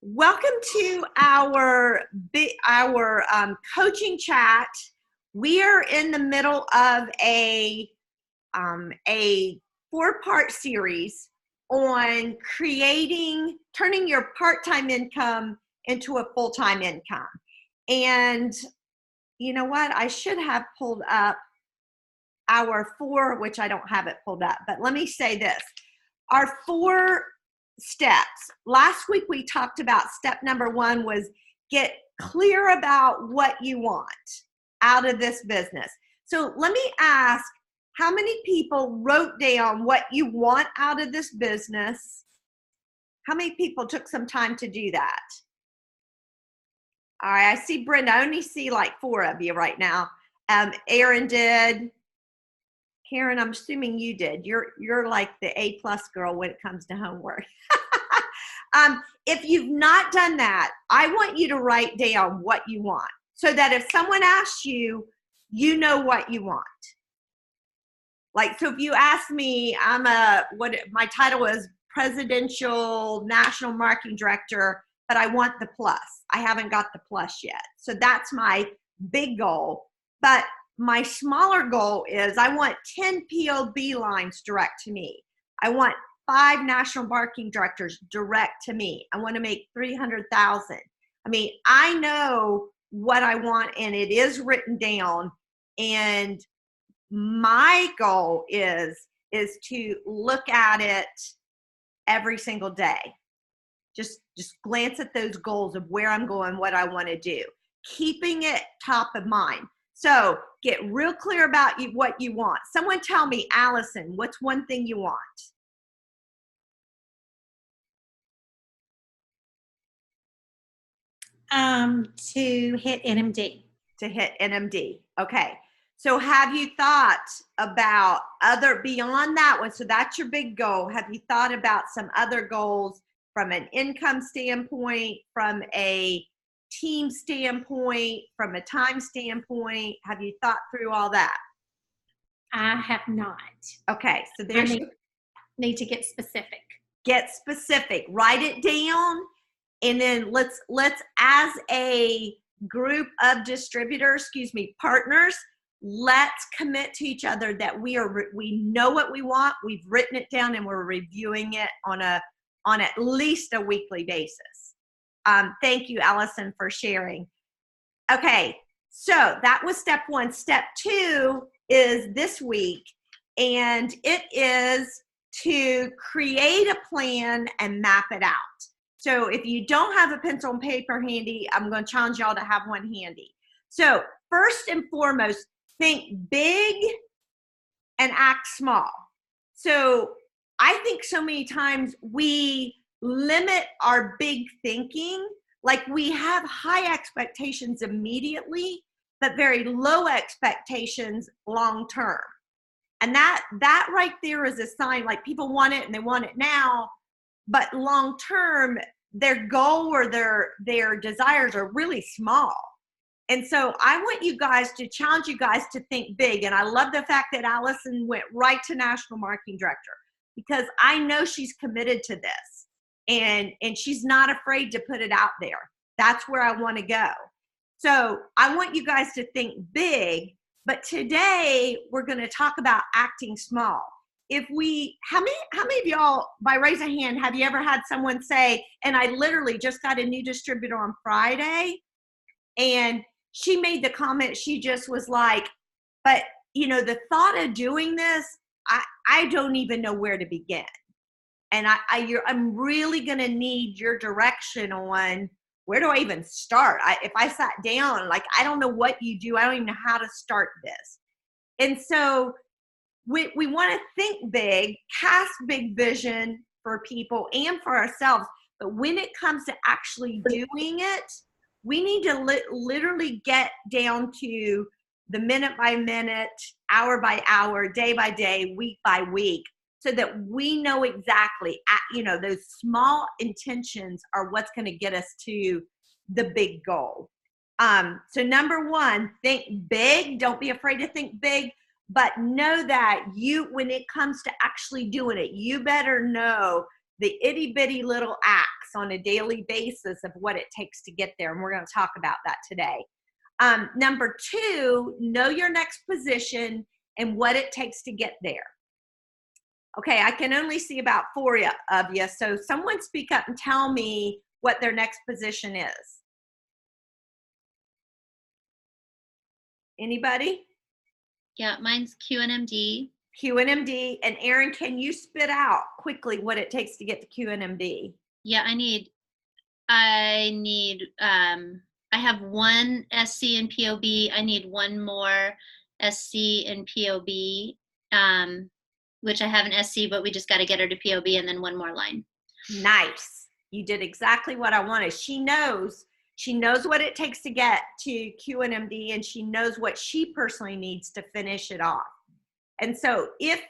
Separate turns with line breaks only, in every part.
Welcome to our coaching chat. We are in the middle of a 4-part series on turning your part-time income into a full-time income. And you know what? I should have pulled up our 4, which I don't have it pulled up, but let me say this. Our 4 steps. Last week we talked about step number 1 was get clear about what you want out of this business. So let me ask, how many people wrote down what you want out of this business? How many people took some time to do that? All right, I see Brenda. I only see like 4 of you right now. Aaron did. Karen, I'm assuming you did. You're like the A+ girl when it comes to homework. If you've not done that, I want you to write down what you want so that if someone asks you, you know what you want. Like, so if you ask me, my title is Presidential National Marketing Director, but I want the plus. I haven't got the plus yet. So that's my big goal. But my smaller goal is I want 10 PLB lines direct to me. I want 5 national marketing directors direct to me. I want to make 300,000. I mean, I know what I want and it is written down. And my goal is to look at it every single day. Just glance at those goals of where I'm going, what I want to do, keeping it top of mind. So get real clear about what you want. Someone tell me, Allison, what's one thing you want?
To hit NMD.
To hit NMD. Okay. So have you thought about beyond that one? So that's your big goal. Have you thought about some other goals from an income standpoint, from a team standpoint, from a time standpoint? Have you thought through all that?
I have not.
Okay. So there's
need to get specific.
Get specific. Write it down. And then let's as a group of partners, let's commit to each other that we know what we want, we've written it down, and we're reviewing it on at least a weekly basis. Thank you, Allison, for sharing. Okay, so that was step 1. Step 2 is this week, and it is to create a plan and map it out. So if you don't have a pencil and paper handy, I'm going to challenge y'all to have one handy. So first and foremost, think big and act small. So I think so many times we limit our big thinking, like we have high expectations immediately, but very low expectations long term. And that right there is a sign, like people want it and they want it now, but long term, their goal or their desires are really small. And so I want you guys to challenge you guys to think big. And I love the fact that Allison went right to National Marketing Director, because I know she's committed to this and she's not afraid to put it out there. That's where I want to go. So I want you guys to think big, but today we're going to talk about acting small. How many of y'all, by raise of hand, have you ever had someone say, and I literally just got a new distributor on Friday, and she made the comment, she just was like, but the thought of doing this, I don't even know where to begin. And I'm really going to need your direction on where do I even start? If I sat down, like, I don't know what you do. I don't even know how to start this. And so we want to think big, cast big vision for people and for ourselves. But when it comes to actually doing it, we need to literally get down to the minute by minute, hour by hour, day by day, week by week, so that we know exactly, those small intentions are what's going to get us to the big goal. So number 1, think big. Don't be afraid to think big. But know that when it comes to actually doing it, you better know the itty bitty little acts on a daily basis of what it takes to get there. And we're going to talk about that today. Number 2, know your next position and what it takes to get there. Okay, I can only see about 4 of you. So someone speak up and tell me what their next position is. Anybody?
Yeah, mine's QNMD.
QNMD. And Erin, can you spit out quickly what it takes to get to QNMD?
Yeah, I have 1 SC and POB. I need 1 more SC and POB, which I have an SC, but we just got to get her to POB, and then 1 more line.
Nice. You did exactly what I wanted. She knows what it takes to get to QNMD, and she knows what she personally needs to finish it off. And so if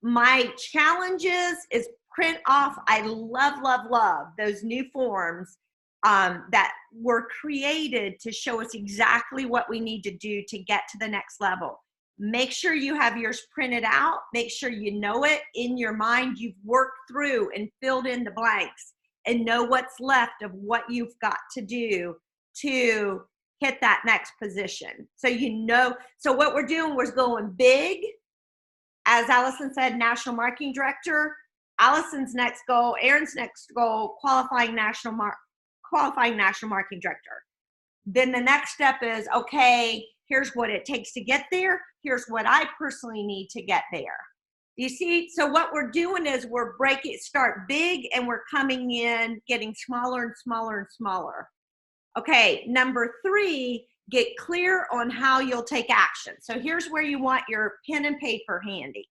my challenges is print off, I love those new forms that were created to show us exactly what we need to do to get to the next level. Make sure you have yours printed out. Make sure you know it in your mind. You've worked through and filled in the blanks and know what's left of what you've got to do to hit that next position. So so what we're doing was going big. As Allison said, National Marketing Director. Allison's next goal, Erin's next goal, qualifying National Marketing Director. Then the next step is, okay, here's what it takes to get there. Here's what I personally need to get there. You see, so what we're doing is we're start big, and we're coming in, getting smaller and smaller and smaller. Okay, number 3, get clear on how you'll take action. So here's where you want your pen and paper handy.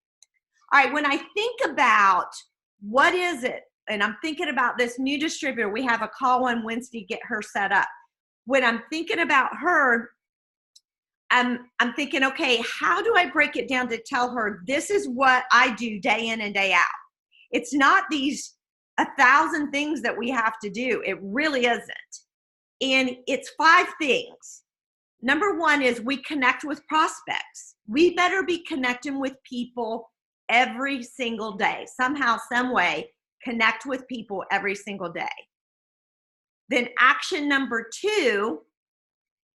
All right, when I think about what is it, and I'm thinking about this new distributor, we have a call on Wednesday, get her set up. When I'm thinking about her, I'm thinking, okay, how do I break it down to tell her this is what I do day in and day out? It's not these 1,000 things that we have to do. It really isn't. And it's 5 things. Number 1 is we connect with prospects. We better be connecting with people every single day. Somehow, some way, connect with people every single day. Then action number 2,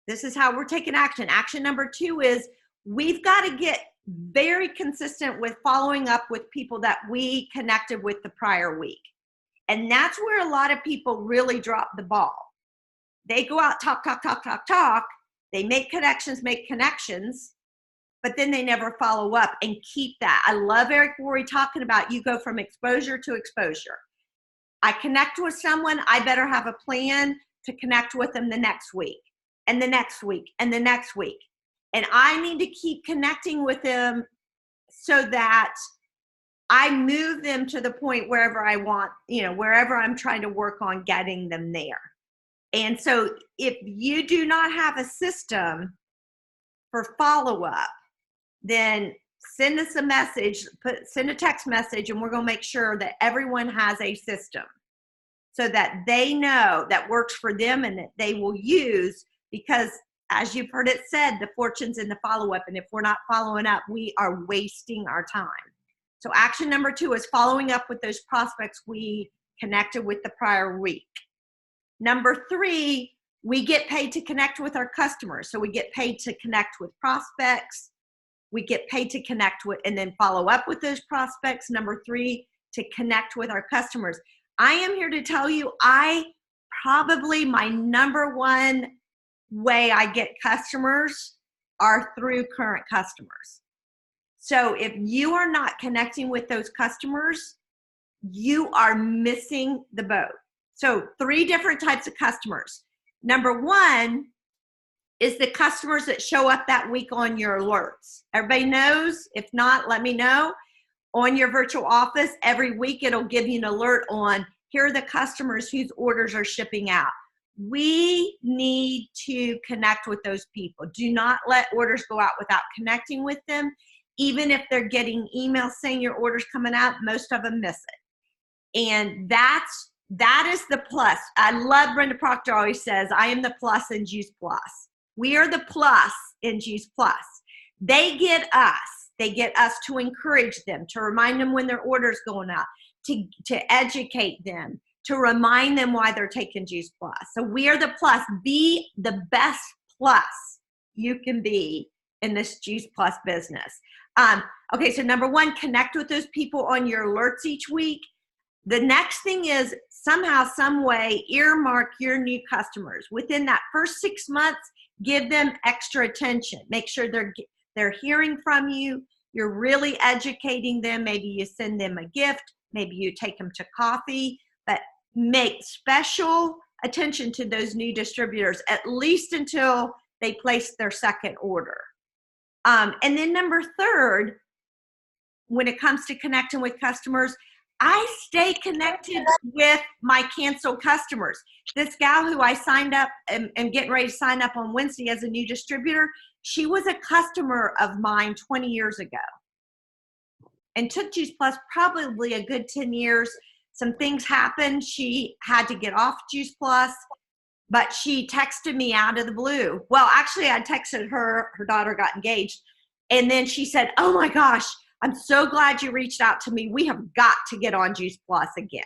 this is how we're taking action. Action number 2 is we've got to get very consistent with following up with people that we connected with the prior week. And that's where a lot of people really drop the ball. They go out, talk. They make connections, but then they never follow up and keep that. I love Eric Worre talking about you go from exposure to exposure. I connect with someone, I better have a plan to connect with them the next week, and the next week, and the next week. And I need to keep connecting with them so that I move them to the point wherever I want, wherever I'm trying to work on getting them there. And so if you do not have a system for follow-up, then send us a message, send a text message, and we're going to make sure that everyone has a system so that they know that works for them and that they will use, because as you've heard it said, the fortune's in the follow-up. And if we're not following up, we are wasting our time. So action number 2 is following up with those prospects we connected with the prior week. Number 3, we get paid to connect with our customers. So we get paid to connect with prospects. We get paid to connect with and then follow up with those prospects. Number 3, to connect with our customers. I am here to tell you, my number 1 way I get customers are through current customers. So if you are not connecting with those customers, you are missing the boat. So 3 different types of customers. Number 1 is the customers that show up that week on your alerts. Everybody knows. If not, let me know. On your virtual office, every week it'll give you an alert on here are the customers whose orders are shipping out. We need to connect with those people. Do not let orders go out without connecting with them. Even if they're getting emails saying your order's coming out, most of them miss it. And that is the plus. I love Brenda Proctor always says, I am the plus in Juice Plus. We are the plus in Juice Plus. They get us. They get us to encourage them, to remind them when their order's going out, to educate them, to remind them why they're taking Juice Plus. So we are the plus. Be the best plus you can be in this Juice Plus business. Okay, so number one, connect with those people on your alerts each week. The next thing is somehow, some way, earmark your new customers. Within that first 6 months, give them extra attention. Make sure they're hearing from you. You're really educating them. Maybe you send them a gift. Maybe you take them to coffee. But make special attention to those new distributors, at least until they place their second order. And then number third, when it comes to connecting with customers, I stay connected with my canceled customers. This gal who I signed up and getting ready to sign up on Wednesday as a new distributor, she was a customer of mine 20 years ago and took Juice Plus probably a good 10 years. Some things happened. She had to get off Juice Plus, but she texted me out of the blue. Well, actually, I texted her. Her daughter got engaged. And then she said, oh my gosh, I'm so glad you reached out to me. We have got to get on Juice Plus again.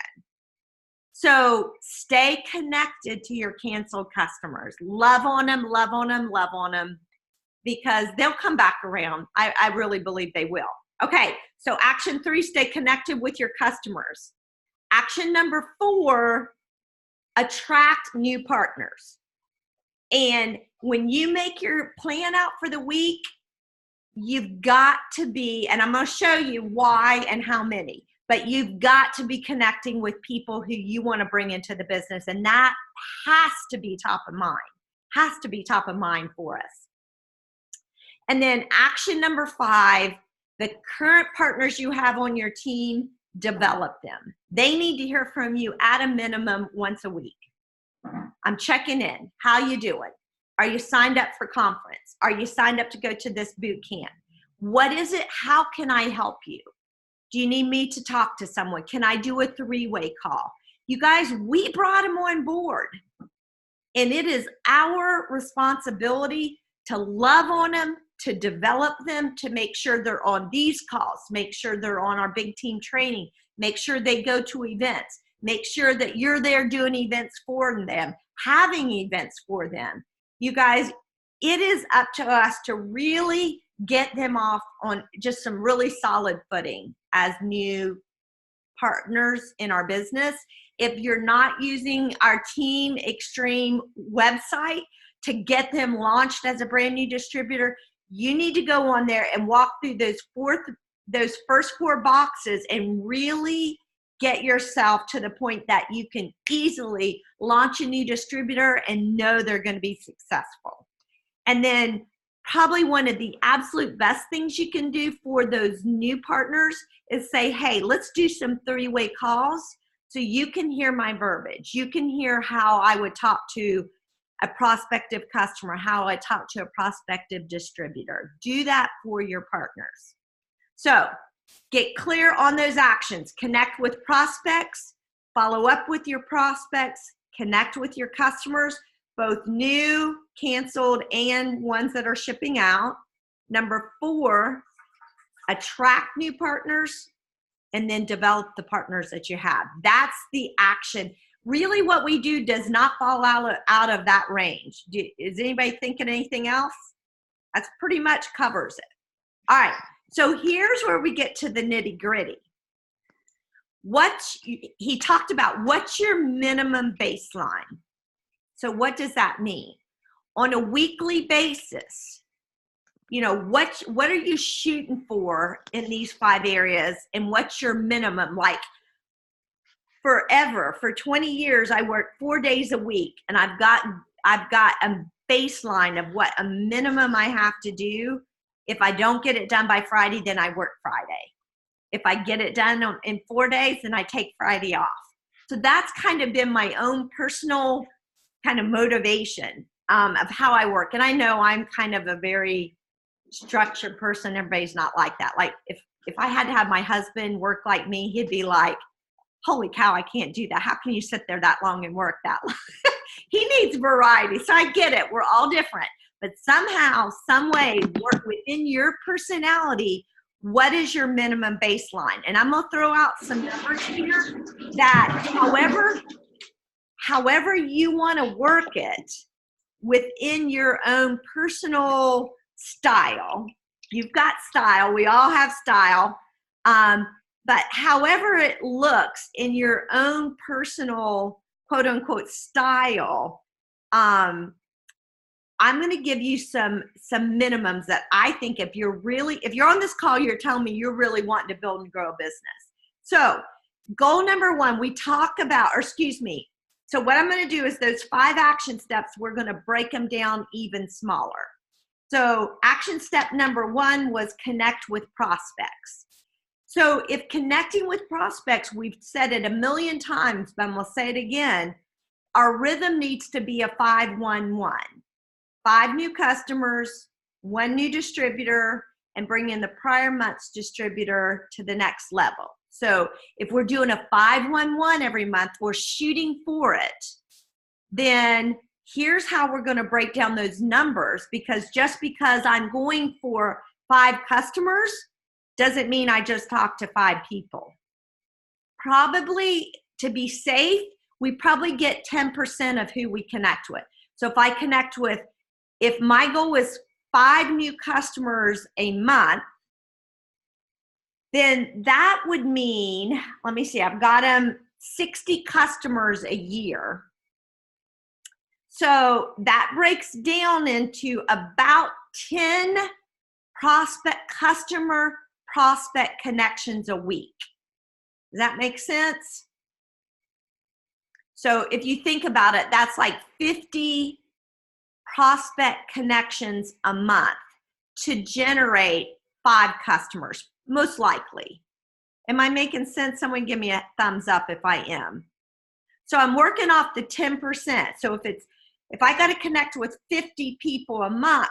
So stay connected to your canceled customers. Love on them, love on them, love on them, because they'll come back around. I really believe they will. Okay, so action 3, stay connected with your customers. Action number 4, attract new partners. And when you make your plan out for the week, you've got to be, and I'm going to show you why and how many, but you've got to be connecting with people who you want to bring into the business. And that has to be top of mind, for us. And then action number 5, the current partners you have on your team, develop them. They need to hear from you at a minimum once a week. I'm checking in. How you doing? Are you signed up for conference? Are you signed up to go to this boot camp? What is it? How can I help you? Do you need me to talk to someone? Can I do a 3-way call? You guys, we brought them on board. And it is our responsibility to love on them, to develop them, to make sure they're on these calls, make sure they're on our big team training, make sure they go to events, make sure that you're there doing events for them, having events for them. You guys, it is up to us to really get them off on just some really solid footing as new partners in our business. If you're not using our Team Extreme website to get them launched as a brand new distributor, you need to go on there and walk through those first 4 boxes and really get yourself to the point that you can easily launch a new distributor and know they're going to be successful. And then probably one of the absolute best things you can do for those new partners is say, hey, let's do some 3-way calls so you can hear my verbiage. You can hear how I would talk to a prospective customer, how I talk to a prospective distributor. Do that for your partners. So get clear on those actions. Connect with prospects, follow up with your prospects, connect with your customers, both new, canceled, and ones that are shipping out. Number 4, attract new partners, and then develop the partners that you have. That's the action. Really what we do does not fall out of that range. Is anybody thinking anything else? That's pretty much covers it. All right, so here's where we get to the nitty gritty. He talked about what's your minimum baseline. So what does that mean? On a weekly basis, you know, what are you shooting for in these 5 areas, and what's your minimum? Like forever, for 20 years, I worked 4 days a week, and I've got a baseline of what a minimum I have to do. If I don't get it done by Friday, then I work Friday. If I get it done in 4 days, then I take Friday off. So that's kind of been my own personal kind of motivation of how I work. And I know I'm kind of a very structured person. Everybody's not like that. Like if I had to have my husband work like me, he'd be like, holy cow, I can't do that. How can you sit there that long and work that long? He needs variety. So I get it. We're all different. But somehow, some way, work within your personality, what is your minimum baseline? And I'm going to throw out some numbers here that however you want to work it within your own personal style. You've got style. We all have style. But however it looks in your own personal quote unquote style, I'm going to give you some minimums that I think if you're on this call, you're telling me you're really wanting to build and grow a business. So goal number one, we talk about, so what I'm going to do is those 5 action steps, we're going to break them down even smaller. So action step number 1 was connect with prospects. So if connecting with prospects, we've said it a million times, but I'm going to say it again, our rhythm needs to be a 5-1-1. 5 new customers, 1 new distributor, and bring in the prior month's distributor to the next level. So if we're doing a 5-1-1 every month, we're shooting for it, then here's how we're going to break down those numbers, because just because I'm going for 5 customers doesn't mean I just talked to 5 people. Probably, to be safe, we probably get 10% of who we connect with. So if my goal is 5 new customers a month, then that would mean, let me see, I've got 60 customers a year. So that breaks down into about 10 customer prospect connections a week. Does that make sense? So if you think about it, that's like 50 prospect connections a month to generate 5 customers, most likely. Am I making sense? Someone give me a thumbs up if I am. So I'm working off the 10%. So if I got to connect with 50 people a month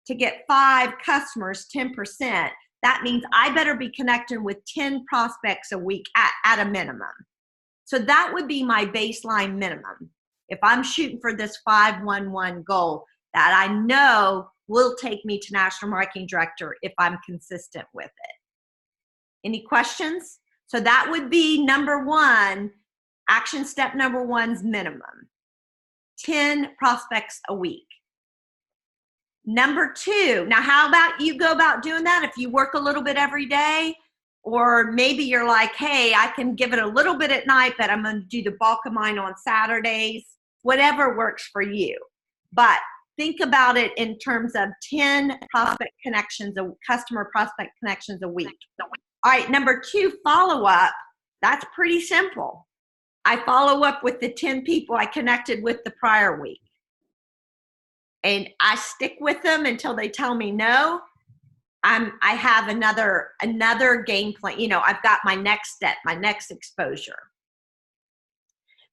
to get 5 customers, 10%, that means I better be connecting with 10 prospects a week at a minimum. So that would be my baseline minimum. If I'm shooting for this 5-1-1 goal that I know will take me to National Marketing Director if I'm consistent with it. Any questions? So that would be number 1, action step number 1's minimum. 10 prospects a week. Number 2, now how about you go about doing that if you work a little bit every day? Or maybe you're like, hey, I can give it a little bit at night, but I'm going to do the bulk of mine on Saturdays. Whatever works for you. But think about it in terms of 10 prospect connections, customer prospect connections a week. All right, number 2, follow-up. That's pretty simple. I follow up with the 10 people I connected with the prior week. And I stick with them until they tell me no. I have another game plan. I've got my next step, my next exposure.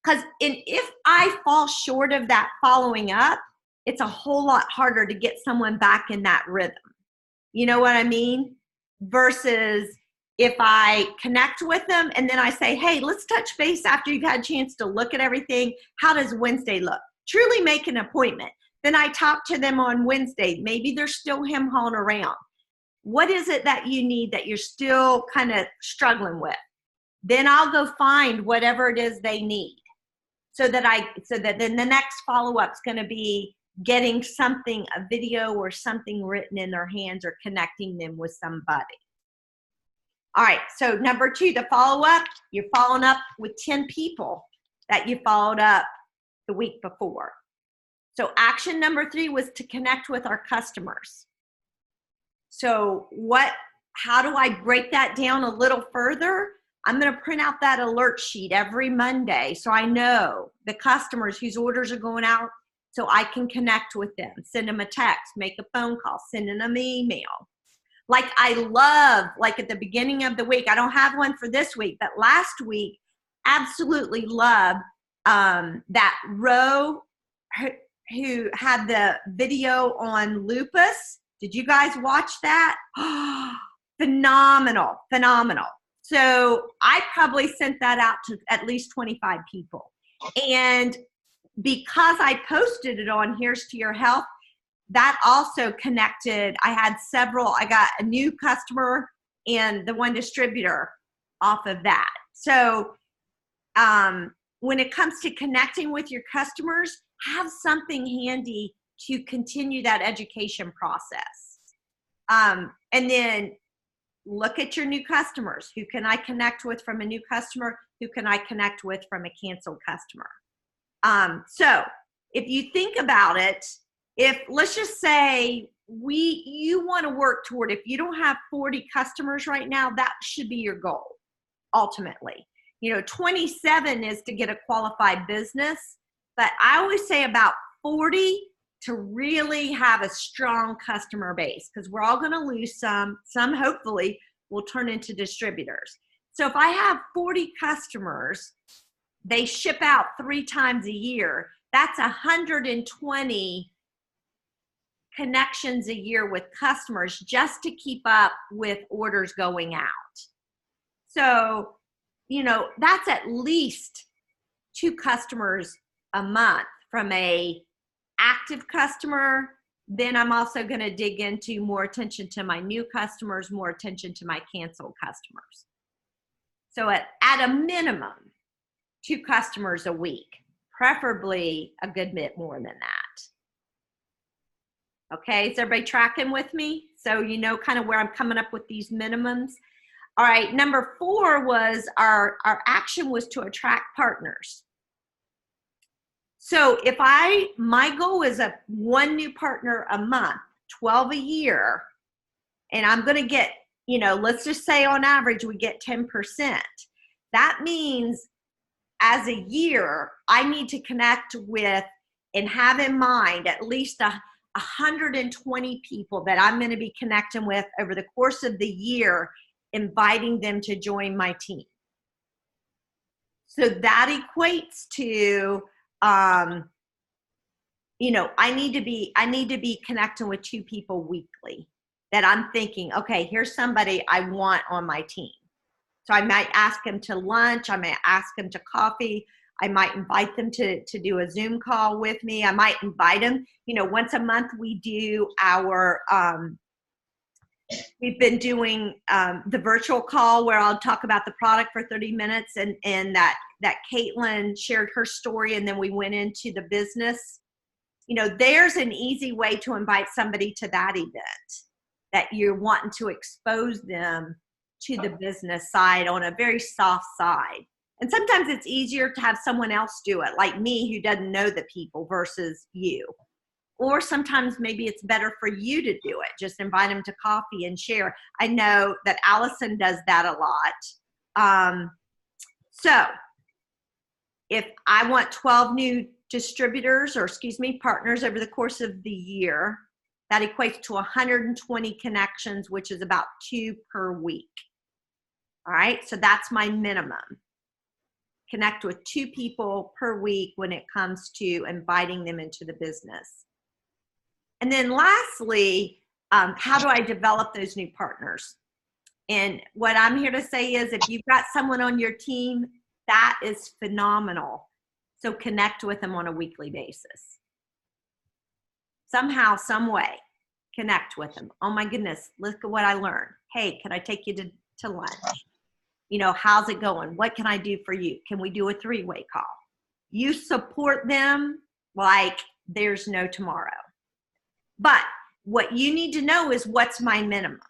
Because if I fall short of that following up, it's a whole lot harder to get someone back in that rhythm. You know what I mean? Versus if I connect with them and then I say, hey, let's touch base after you've had a chance to look at everything. How does Wednesday look? Truly make an appointment. Then I talk to them on Wednesday. Maybe they're still hem-hawing around. What is it that you need that you're still kind of struggling with? Then I'll go find whatever it is they need. So that then the next follow-up is going to be getting something, a video or something written in their hands or connecting them with somebody. All right, so number 2, the follow-up, you're following up with 10 people that you followed up the week before. So action number 3 was to connect with our customers. So how do I break that down a little further? I'm going to print out that alert sheet every Monday so I know the customers whose orders are going out so I can connect with them, send them a text, make a phone call, send them an email. Like I love, like at the beginning of the week, I don't have one for this week, but last week, absolutely love that Ro who had the video on lupus. Did you guys watch that? Phenomenal. So I probably sent that out to at least 25 people. And because I posted it on Here's to Your Health, that also connected. I had several, I got a new customer and the one distributor off of that. So when it comes to connecting with your customers, have something handy to continue that education process. And then look at your new customers. Who can I connect with from a new customer? Who can I connect with from a canceled customer? So if you think about it, if let's just say you want to work toward, if you don't have 40 customers right now, that should be your goal ultimately. 27 is to get a qualified business, but I always say about 40 to really have a strong customer base, because we're all going to lose some hopefully will turn into distributors. So if I have 40 customers, they ship out 3 times a year, that's 120 connections a year with customers just to keep up with orders going out. So, that's at least 2 customers a month from a active customer. Then I'm also going to dig into more attention to my new customers, more attention to my canceled customers. So at a minimum, 2 customers a week, preferably a good bit more than that. Okay, is everybody tracking with me? So you know kind of where I'm coming up with these minimums. All right, number 4 was our action was to attract partners. So if my goal is 1 new partner a month, 12 a year, and I'm going to get, let's just say on average we get 10%. That means as a year, I need to connect with and have in mind at least 120 people that I'm going to be connecting with over the course of the year, inviting them to join my team. So that equates to, I need to be connecting with 2 people weekly that I'm thinking, okay, here's somebody I want on my team. So I might ask them to lunch. I might ask them to coffee. I might invite them to do a Zoom call with me. I might invite them, once a month we do our, we've been doing the virtual call where I'll talk about the product for 30 minutes and that Caitlin shared her story and then we went into the business. There's an easy way to invite somebody to that event that you're wanting to expose them to the business side on a very soft side. And sometimes it's easier to have someone else do it, like me who doesn't know the people versus you. Or sometimes maybe it's better for you to do it. Just invite them to coffee and share. I know that Allison does that a lot. So if I want 12 new partners over the course of the year, that equates to 120 connections, which is about 2 per week. All right, so that's my minimum. Connect with 2 people per week when it comes to inviting them into the business. And then lastly, how do I develop those new partners? And what I'm here to say is if you've got someone on your team, that is phenomenal. So connect with them on a weekly basis. Somehow, some way, connect with them. Oh my goodness, look at what I learned. Hey, can I take you to lunch? How's it going? What can I do for you? Can we do a 3-way call? You support them like there's no tomorrow. But what you need to know is what's my minimum?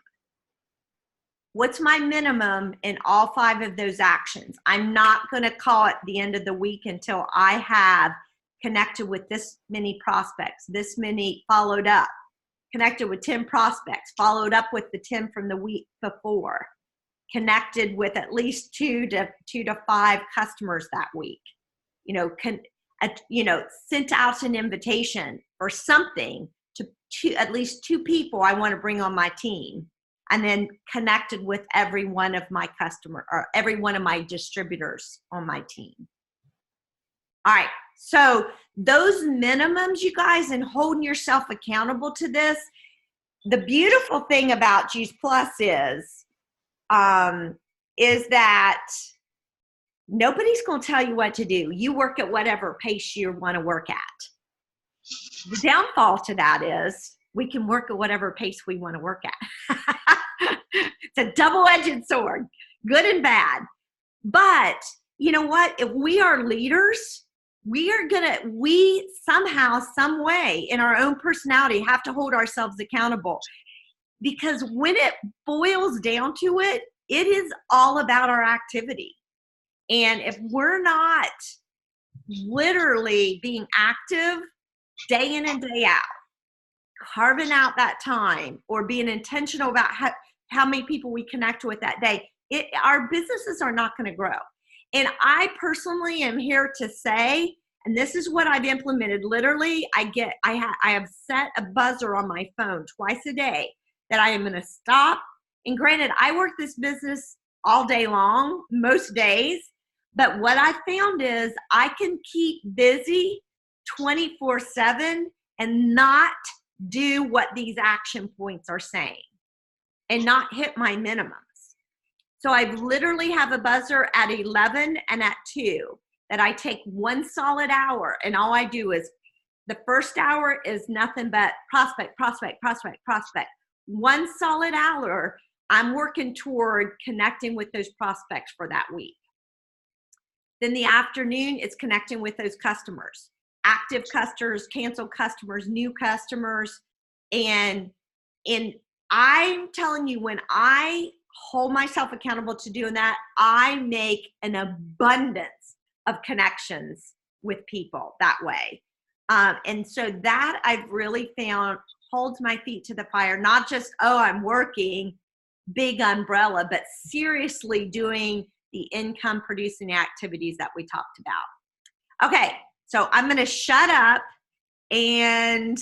What's my minimum in all 5 of those actions? I'm not going to call it the end of the week until I have connected with this many prospects, this many followed up, connected with 10 prospects, followed up with the 10 from the week before, connected with at least 2 to 5 customers that week, sent out an invitation or something to at least 2 people I want to bring on my team, and then connected with every one of my every one of my distributors on my team. All right, so those minimums, you guys, and holding yourself accountable to this, the beautiful thing about Juice Plus is that nobody's going to tell you what to do. You work at whatever pace you want to work at. The downfall to that is we can work at whatever pace we want to work at. It's a double-edged sword, good and bad. But you know what? If we are leaders, we somehow, some way in our own personality have to hold ourselves accountable. Because when it boils down to it, it is all about our activity. And if we're not literally being active day in and day out, carving out that time or being intentional about how many people we connect with that day, our businesses are not going to grow. And I personally am here to say, and this is what I've implemented, literally, I have set a buzzer on my phone twice a day that I am going to stop. And granted, I work this business all day long, most days, but what I found is I can keep busy 24/7 and not do what these action points are saying and not hit my minimums. So I literally have a buzzer at 11 and at 2 that I take one solid hour, and all I do is the first hour is nothing but prospect, prospect, prospect, prospect. One solid hour, I'm working toward connecting with those prospects for that week. Then the afternoon, it's connecting with those customers, active customers, canceled customers, new customers. And I'm telling you, when I hold myself accountable to doing that, I make an abundance of connections with people that way. And so that I've really found holds my feet to the fire, not just, oh, I'm working, big umbrella, but seriously doing the income producing activities that we talked about. Okay, so I'm going to shut up and